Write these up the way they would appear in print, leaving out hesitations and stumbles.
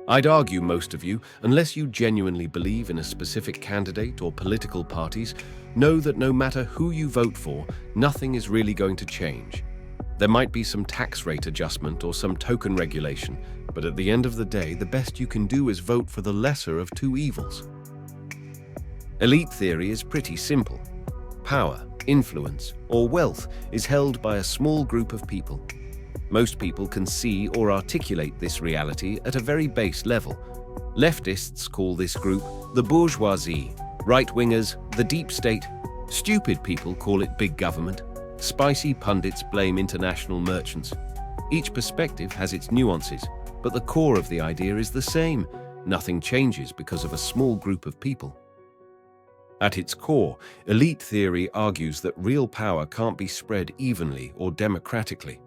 I'd argue most of you, unless you genuinely believe in a specific candidate or political parties, know that no matter who you vote for, nothing is really going to change. There might be some tax rate adjustment or some token regulation, but at the end of the day, the best you can do is vote for the lesser of two evils. Elite theory is pretty simple. Power, influence, or wealth is held by a small group of people. Most people can see or articulate this reality at a very base level. Leftists call this group the bourgeoisie, right-wingers the deep state, stupid people call it big government, spicy pundits blame international merchants. Each perspective has its nuances, but the core of the idea is the same. Nothing changes because of a small group of people. At its core, elite theory argues that real power can't be spread evenly or democratically.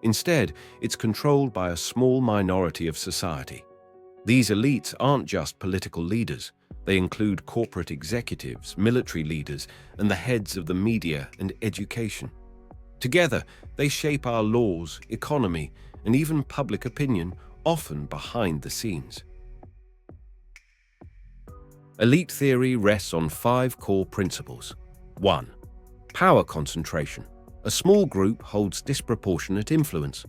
Instead, it's controlled by a small minority of society. These elites aren't just political leaders. They include corporate executives, military leaders, and the heads of the media and education. Together, they shape our laws, economy, and even public opinion, often behind the scenes. Elite theory rests on 5 core principles. 1. Power concentration. A small group holds disproportionate influence.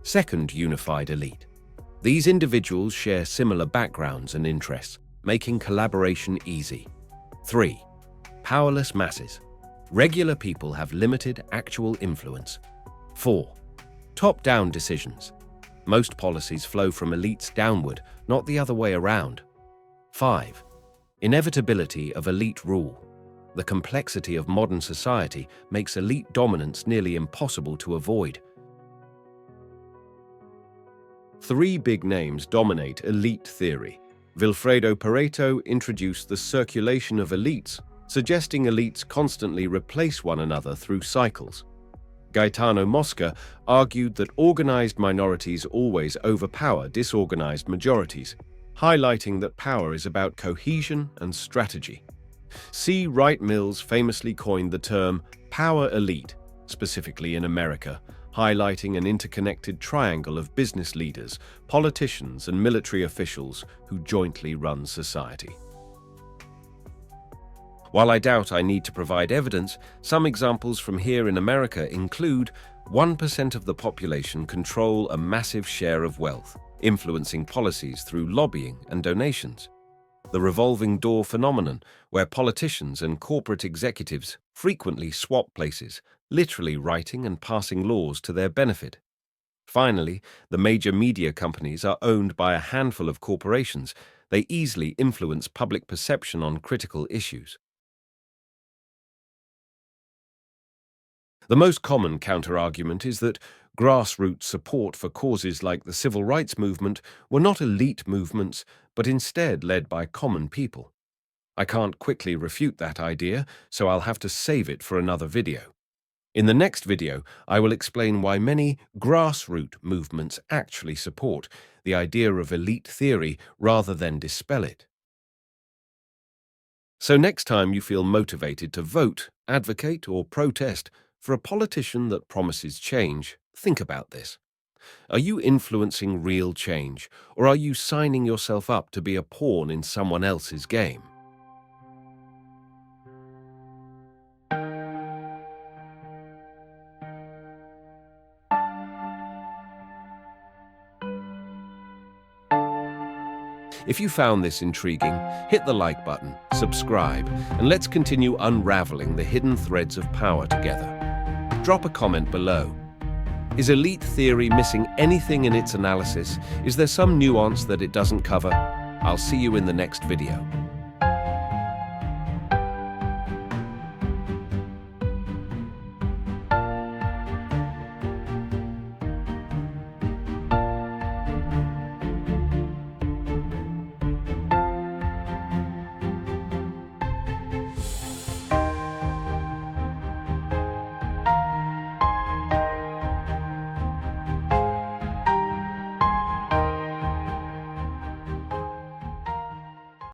2nd, unified elite. These individuals share similar backgrounds and interests, making collaboration easy. 3. Powerless masses. Regular people have limited actual influence. 4. Top-down decisions. Most policies flow from elites downward, not the other way around. 5. Inevitability of elite rule. The complexity of modern society makes elite dominance nearly impossible to avoid. 3 big names dominate elite theory. Vilfredo Pareto introduced the circulation of elites, suggesting elites constantly replace one another through cycles. Gaetano Mosca argued that organized minorities always overpower disorganized majorities, highlighting that power is about cohesion and strategy. C. Wright Mills famously coined the term power elite, specifically in America, highlighting an interconnected triangle of business leaders, politicians, and military officials who jointly run society. While I doubt I need to provide evidence, some examples from here in America include 1% of the population control a massive share of wealth, influencing policies through lobbying and donations. The revolving door phenomenon, where politicians and corporate executives frequently swap places, literally writing and passing laws to their benefit. Finally, the major media companies are owned by a handful of corporations. They easily influence public perception on critical issues. The most common counter-argument is that grassroots support for causes like the civil rights movement were not elite movements, but instead led by common people. I can't quickly refute that idea, so I'll have to save it for another video. In the next video, I will explain why many grassroots movements actually support the idea of elite theory rather than dispel it. So next time you feel motivated to vote, advocate, or protest for a politician that promises change, think about this. Are you influencing real change, or are you signing yourself up to be a pawn in someone else's game? If you found this intriguing, hit the like button, subscribe, and let's continue unraveling the hidden threads of power together. Drop a comment below. Is elite theory missing anything in its analysis? Is there some nuance that it doesn't cover? I'll see you in the next video.